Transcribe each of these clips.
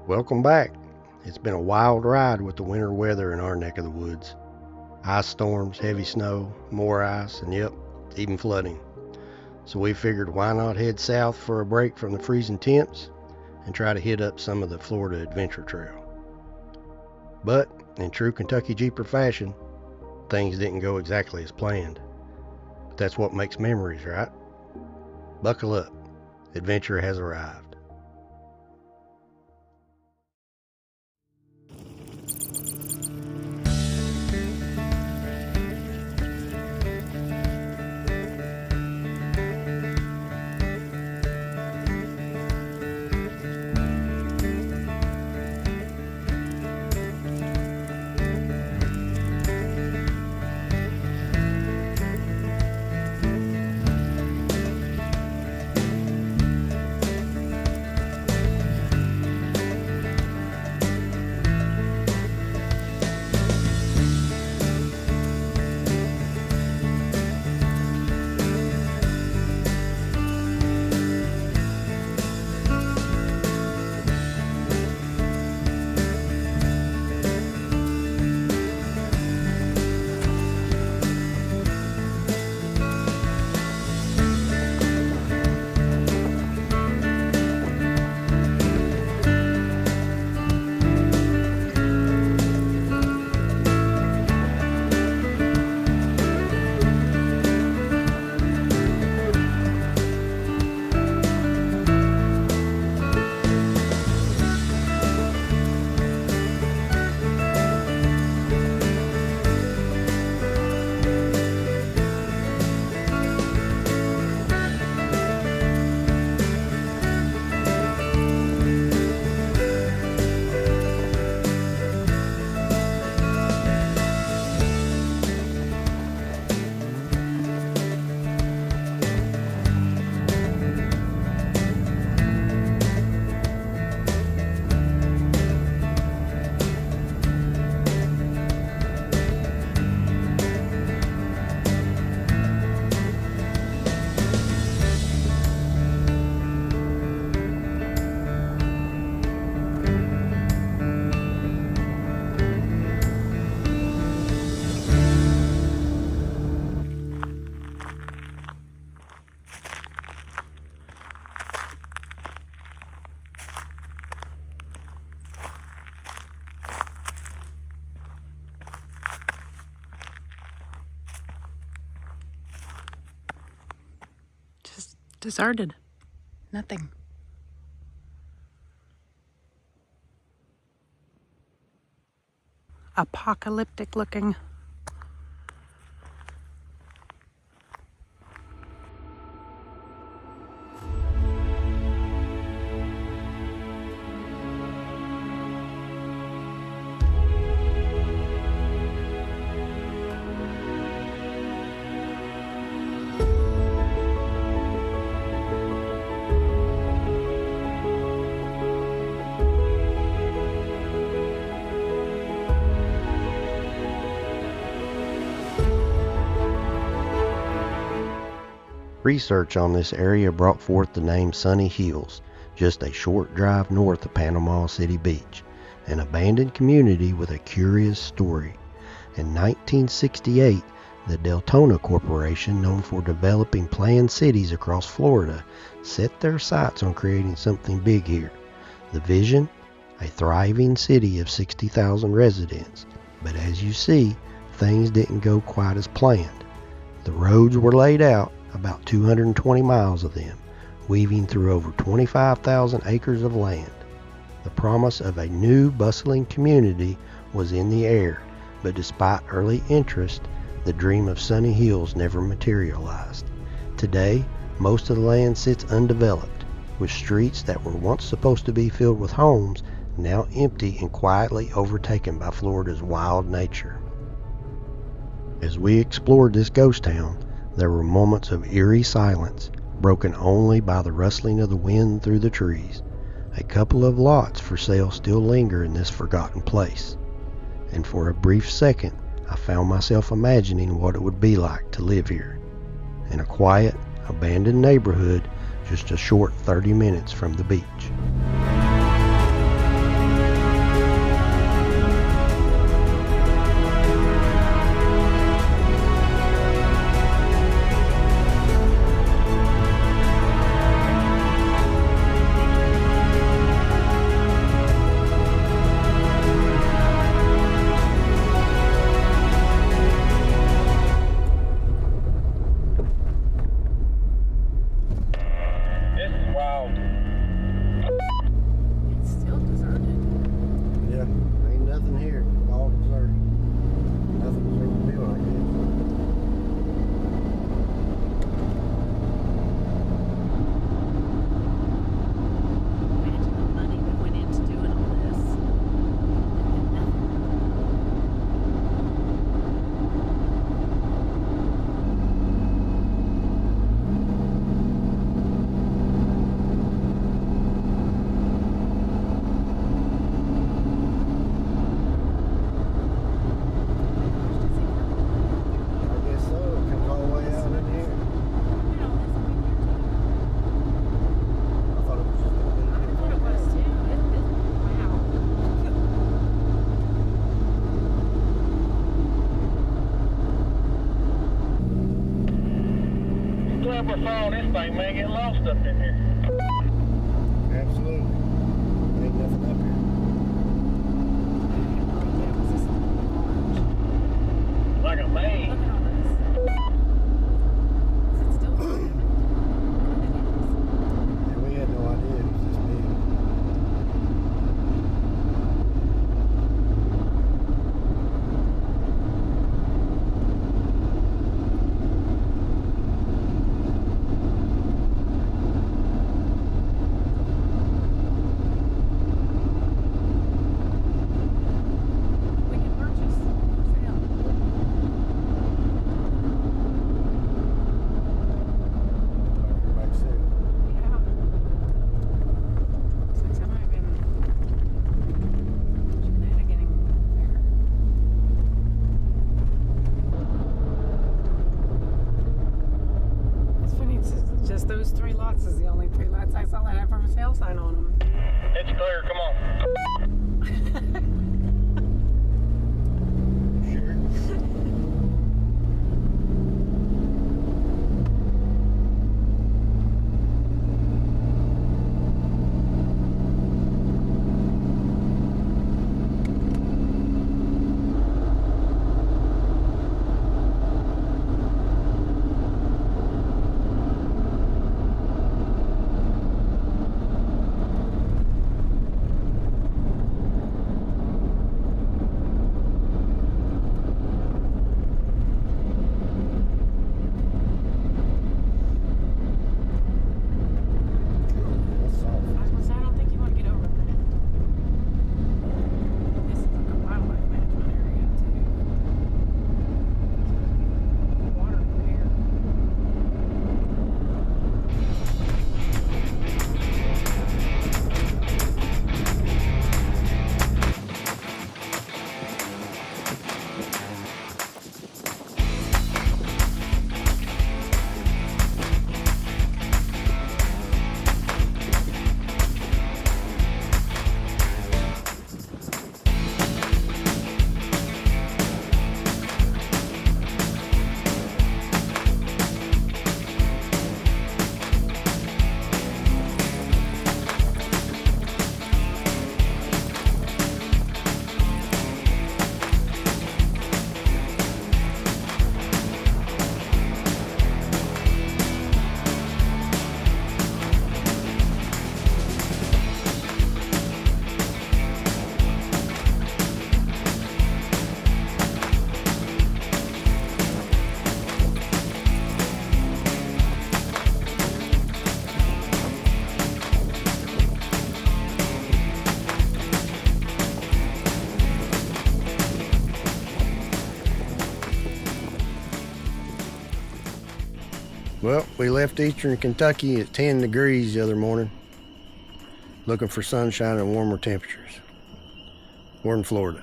Welcome back. It's been a wild ride with the winter weather in our neck of the woods. Ice storms, heavy snow, more ice, and yep, even flooding. So we figured why not head south for a break from the freezing temps and try to hit up some of the Florida Adventure Trail. But in true Kentucky Jeeper fashion, things didn't go exactly as planned. But that's what makes memories, right? Buckle up. Adventure has arrived. Just deserted. Nothing. Apocalyptic looking. Research on this area brought forth the name Sunny Hills, just a short drive north of Panama City Beach, an abandoned community with a curious story. In 1968, the Deltona Corporation, known for developing planned cities across Florida, set their sights on creating something big here. The vision? A thriving city of 60,000 residents. But as you see, things didn't go quite as planned. The roads were laid out, about 220 miles of them, weaving through over 25,000 acres of land. The promise of a new bustling community was in the air, but despite early interest, the dream of Sunny Hills never materialized. Today, most of the land sits undeveloped, with streets that were once supposed to be filled with homes now empty and quietly overtaken by Florida's wild nature. As we explored this ghost town, there were moments of eerie silence, broken only by the rustling of the wind through the trees. A couple of lots for sale still linger in this forgotten place, and for a brief second I found myself imagining what it would be like to live here, in a quiet, abandoned neighborhood just a short 30 minutes from the beach. up we're following this thing, man. Get lost up in here. Absolutely. Ain't nothing up here. Like a maze. Look at all this. Is it still open? Yeah, we had no idea it was this big. We can purchase for sale. Everybody said. Yeah. Looks like somebody been shenaniganing there. It's funny, it's just those 3 lots is the only 3 lots I saw that have a sale sign on them. It's clear, come on. Sure. That's soft. I was gonna say, I don't think you want to get over that. This is like a wildlife management area too. Water in here. Well, we left eastern Kentucky at 10 degrees the other morning, looking for sunshine and warmer temperatures. We're in Florida.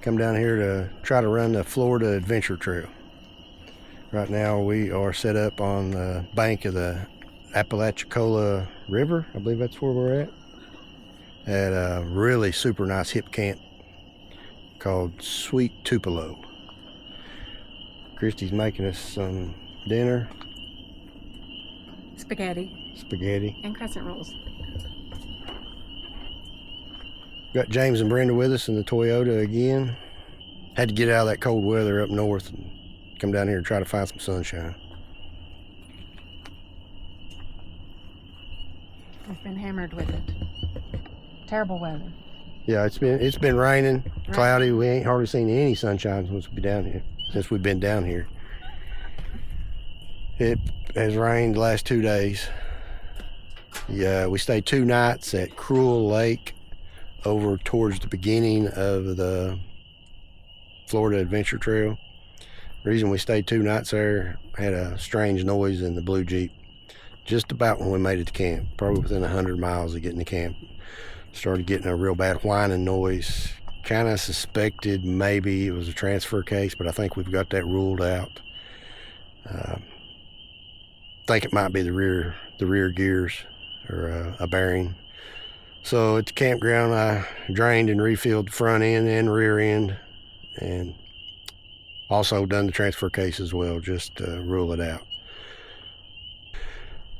Come down here to try to run the Florida Adventure Trail. Right now we are set up on the bank of the Apalachicola River. I believe that's where we're at a really super nice hip camp called Sweet Tupelo. Christy's making us some dinner. Spaghetti and crescent rolls. Got James and Brenda with us in the Toyota again. Had to get out of that cold weather up north and come down here and try to find some sunshine. We've been hammered with it. Terrible weather. Yeah, it's been raining, cloudy. We ain't hardly seen any sunshine since we've been down here. It has rained the last 2 days. Yeah, we stayed 2 nights at Cruel Lake over towards the beginning of the Florida Adventure Trail. The reason we stayed 2 nights there, had a strange noise in the blue Jeep just about when we made it to camp, probably within 100 miles of getting to camp. Started getting a real bad whining noise. Kind of suspected maybe it was a transfer case, but I think we've got that ruled out. Think it might be the rear gears or a bearing. So at the campground, I drained and refilled the front end and rear end, and also done the transfer case as well, just to rule it out.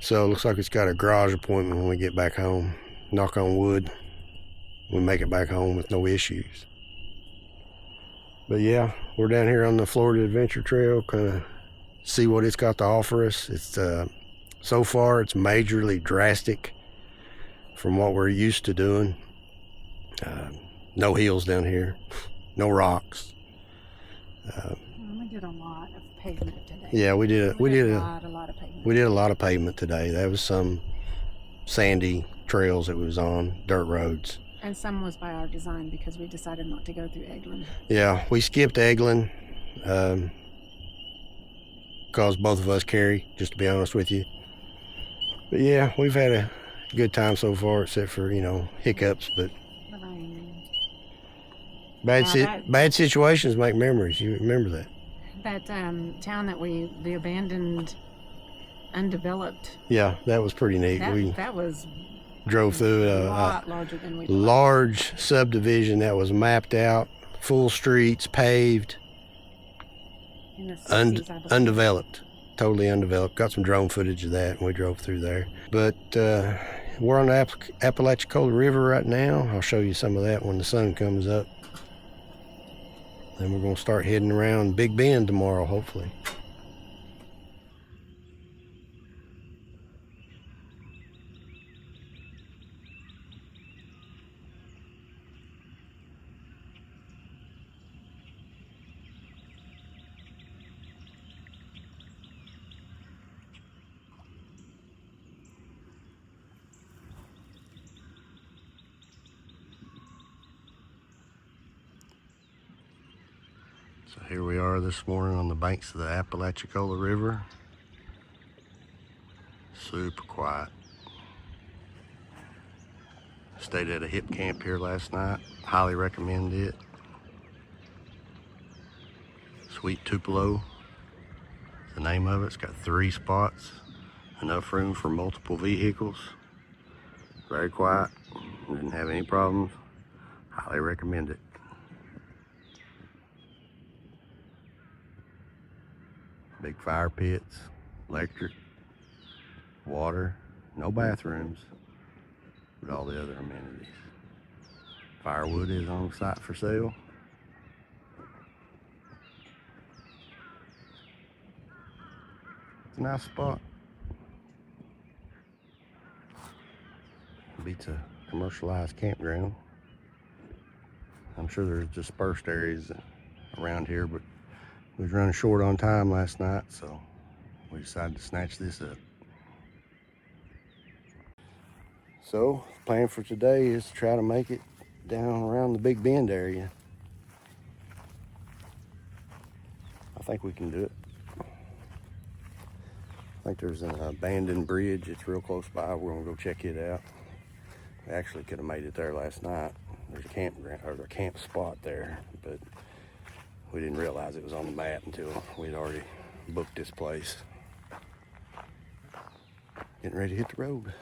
So it looks like it's got a garage appointment when we get back home. Knock on wood, we make it back home with no issues. But yeah, we're down here on the Florida Adventure Trail, kind of see what it's got to offer us. It's so far it's majorly drastic from what we're used to doing. No hills down here, no rocks. We did a lot of pavement today. Yeah, we did a lot of pavement. We did a lot of pavement today. That was some sandy trails that was on, dirt roads. And some was by our design because we decided not to go through Eglin. Yeah, we skipped Eglin because both of us carry, just to be honest with you. But yeah, we've had a good time so far, except for, hiccups. But The rain. bad situations make memories. You remember that? That town that the abandoned, undeveloped, Yeah, that was pretty neat. We that was drove through a a lot larger than we thought. large subdivision that was mapped out, full streets, paved, In the 60s, I believe. undeveloped, totally undeveloped. Got some drone footage of that, and we drove through there. But we're on the Apalachicola River right now. I'll show you some of that when the sun comes up. Then we're going to start heading around Big Bend tomorrow, hopefully. So here we are this morning on the banks of the Apalachicola River. Super quiet. Stayed at a hip camp here last night. Highly recommend it. Sweet Tupelo, the name of it. It's got 3 spots, enough room for multiple vehicles. Very quiet. Didn't have any problems. Highly recommend it. Big fire pits, electric, water, no bathrooms, but all the other amenities. Firewood is on site for sale. It's a nice spot. Beats a commercialized campground. I'm sure there's dispersed areas around here, but we was running short on time last night, so we decided to snatch this up. So, the plan for today is to try to make it down around the Big Bend area. I think we can do it. I think there's an abandoned bridge. It's real close by. We're gonna go check it out. We actually could have made it there last night. There's a campground or a camp spot there, but we didn't realize it was on the map until we'd already booked this place. Getting ready to hit the road.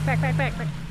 Back.